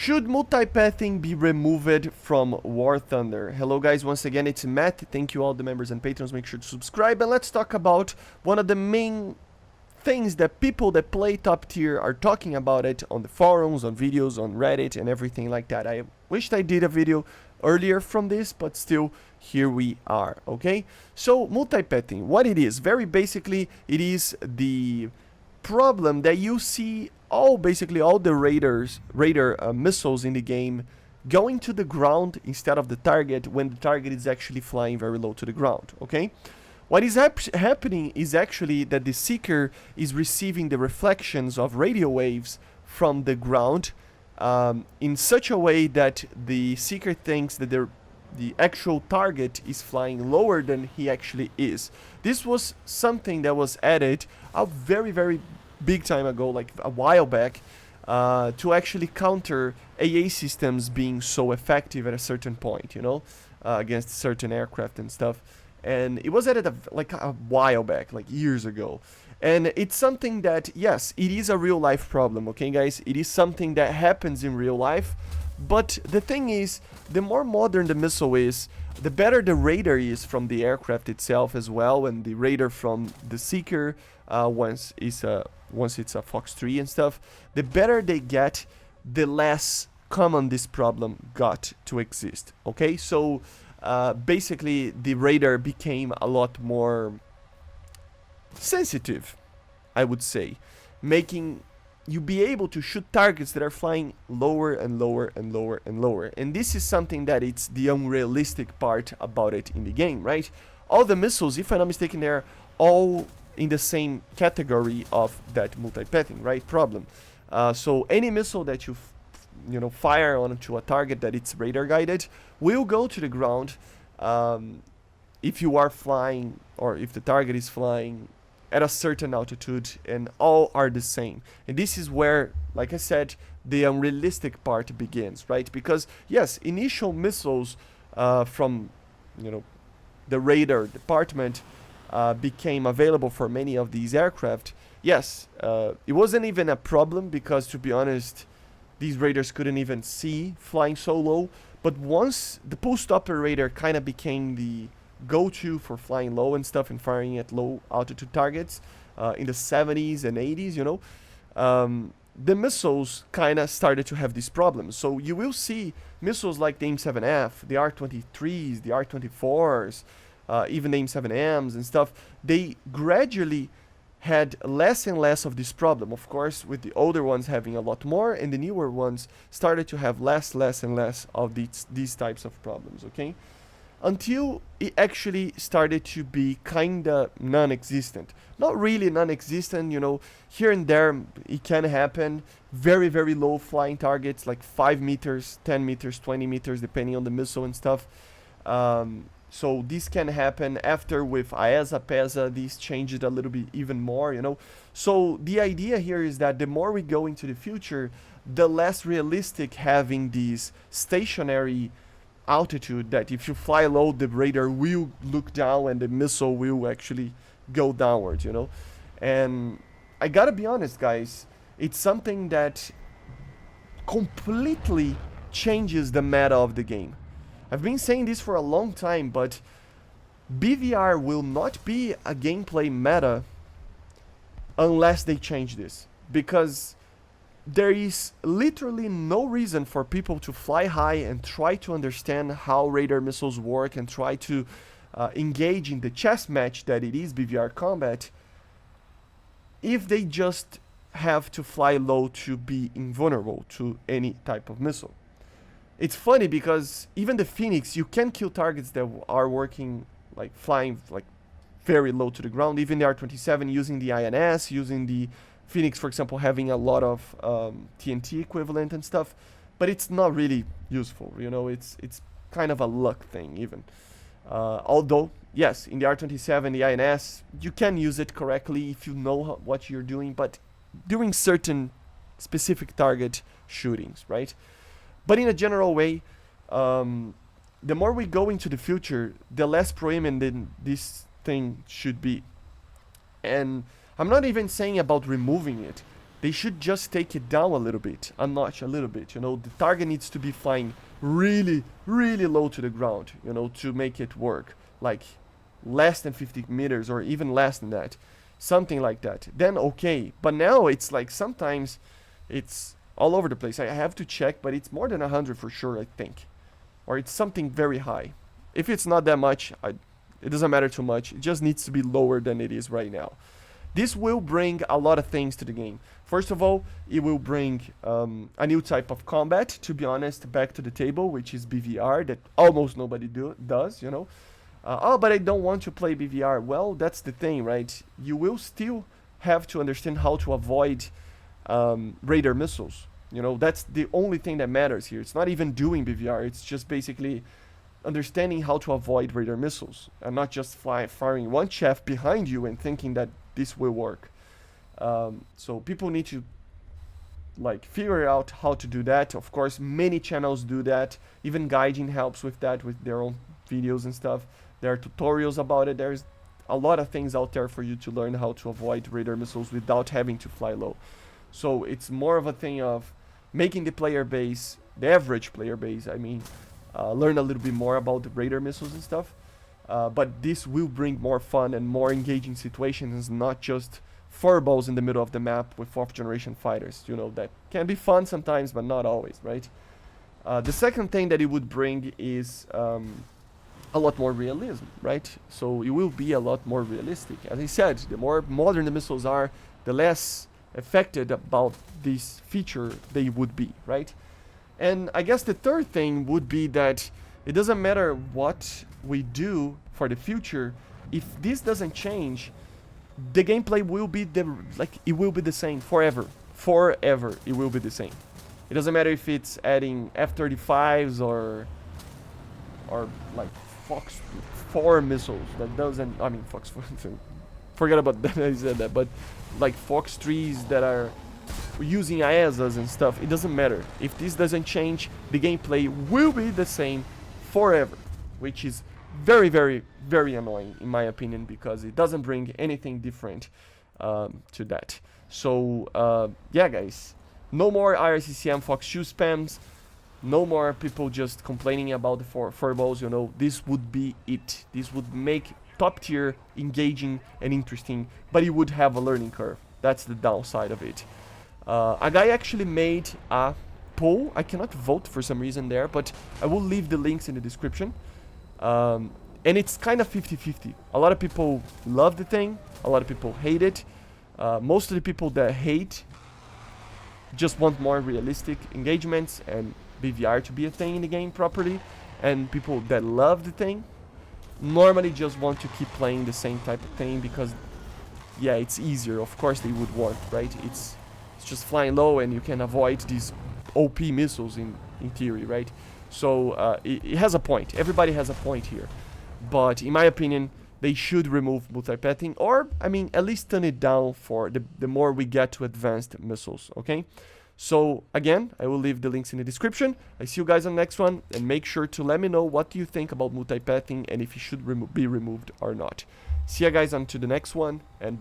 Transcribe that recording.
Should multipathing be removed from War Thunder? Hello guys, once again it's Matt. Thank you all the members and patrons, make sure to subscribe, and let's talk about one of the main things that people that play top tier are talking about it on the forums, on videos, on Reddit and everything like that. I wished I did a video earlier from this, but still here we are. Okay, so multipathing, what it is, very basically it is the problem that you see basically all the radar missiles in the game going to the ground instead of the target when the target is actually flying very low to the ground. Okay, what is happening is actually that the seeker is receiving the reflections of radio waves from the ground in such a way that the seeker thinks that the actual target is flying lower than he actually is. This was something that was added a very big time ago, like a while back, to actually counter AA systems being so effective at a certain point, you know, against certain aircraft and stuff. And it was added like a while back, like years ago. And it's something that, yes, it is a real life problem, okay guys? It is something that happens in real life. But the thing is, the more modern the missile is, the better the radar is from the aircraft itself as well, and the radar from the seeker once it's a Fox 3 and stuff, the better they get, the less common this problem got to exist. Okay, so basically the radar became a lot more sensitive, I would say, making you be able to shoot targets that are flying lower and lower and lower and lower. And this is something that it's the unrealistic part about it in the game, right? All the missiles, if I'm not mistaken, they're all in the same category of that multipathing, right, problem. So any missile that you fire onto a target that it's radar guided will go to the ground if you are flying, or if the target is flying at a certain altitude, and all are the same. And this is where, like I said, the unrealistic part begins, right? Because yes, initial missiles from the radar department became available for many of these aircraft. Yes, it wasn't even a problem because, to be honest, these radars couldn't even see flying so low. But once the pulse doppler radar kind of became the go-to for flying low and stuff and firing at low altitude targets in the 70s and 80s, the missiles kind of started to have these problems. So you will see missiles like the AIM-7F, the R-23s, the R-24s, even the AIM-7Ms and stuff. They gradually had less and less of this problem, of course, with the older ones having a lot more, and the newer ones started to have less and less of these types of problems, okay? Until it actually started to be kinda non-existent. Not really non-existent, here and there it can happen. Very low flying targets, like 5 meters, 10 meters, 20 meters, depending on the missile and stuff. So this can happen. After with AESA, PESA, these changed a little bit even more, So the idea here is that the more we go into the future, the less realistic having these stationary altitude, that if you fly low, the radar will look down and the missile will actually go downwards, And I gotta be honest, guys, it's something that completely changes the meta of the game. I've been saying this for a long time, but BVR will not be a gameplay meta unless they change this, because there is literally no reason for people to fly high and try to understand how radar missiles work and try to engage in the chess match that it is BVR combat if they just have to fly low to be invulnerable to any type of missile. It's funny because even the Phoenix, you can kill targets that are working, like flying like very low to the ground. Even the R-27 using the INS, using the Phoenix, for example, having a lot of TNT equivalent and stuff, but it's not really useful. It's kind of a luck thing even. Although, yes, in the R-27, the INS, you can use it correctly if you know what you're doing, but during certain specific target shootings, right? But in a general way, the more we go into the future, the less prominent this thing should be. And I'm not even saying about removing it. they should just take it down a little bit, a notch, a little bit. You know, the target needs to be flying really, really low to the ground, you know, to make it work. Like less than 50 meters or even less than that. Something like that. Then okay. But now it's like sometimes it's all over the place. I have to check, but it's more than 100 for sure, I think. Or it's something very high. If it's not that much, it doesn't matter too much. It just needs to be lower than it is right now. This will bring a lot of things to the game. First of all, it will bring a new type of combat, to be honest, back to the table, which is BVR, that almost nobody does, you know. Oh, but I don't want to play BVR. Well, that's the thing, right? You will still have to understand how to avoid radar missiles. You know, that's the only thing that matters here. It's not even doing BVR. It's just basically understanding how to avoid radar missiles and not just firing one shaft behind you and thinking that this will work. So people need to like figure out how to do that. Of course, many channels do that. Even Gaijin helps with that with their own videos and stuff. There are tutorials about it. There's a lot of things out there for you to learn how to avoid radar missiles without having to fly low. So it's more of a thing of making the player base, the average player base, I mean, learn a little bit more about the radar missiles and stuff. But this will bring more fun and more engaging situations, not just furballs in the middle of the map with 4th generation fighters. You know, that can be fun sometimes, but not always, right? The second thing that it would bring is a lot more realism, right? So it will be a lot more realistic. As I said, the more modern the missiles are, the less affected about this feature they would be, right? And I guess the third thing would be that it doesn't matter what we do for the future, if this doesn't change, the gameplay will be it will be the same forever. Forever it will be the same. It doesn't matter if it's adding F-35s or like Fox 4 missiles. That doesn't, I mean Fox 4 forget about that I said that, but like Fox 3s that are using IASAs and stuff, it doesn't matter. If this doesn't change, the gameplay will be the same forever, which is very, very, very annoying in my opinion, because it doesn't bring anything different to that. So yeah guys, no more IRCCM Fox 2 spams, no more people just complaining about the furballs, you know. This would be it. This would make top tier engaging and interesting, but it would have a learning curve. That's the downside of it. A guy actually made a poll. I cannot vote for some reason there, but I will leave the links in the description. And it's kind of 50-50. A lot of people love the thing, a lot of people hate it. Most of the people that hate just want more realistic engagements and BVR to be a thing in the game properly. And people that love the thing normally just want to keep playing the same type of thing because, yeah, it's easier. Of course they would want, right? It's just flying low and you can avoid these OP missiles in theory, right? So it has a point. Everybody has a point here. But in my opinion, they should remove multipathing, or, I mean, at least turn it down for the more we get to advanced missiles, okay? So, again, I will leave the links in the description. I see you guys on the next one, and make sure to let me know what you think about multipathing and if it should be removed or not. See you guys on to the next one, and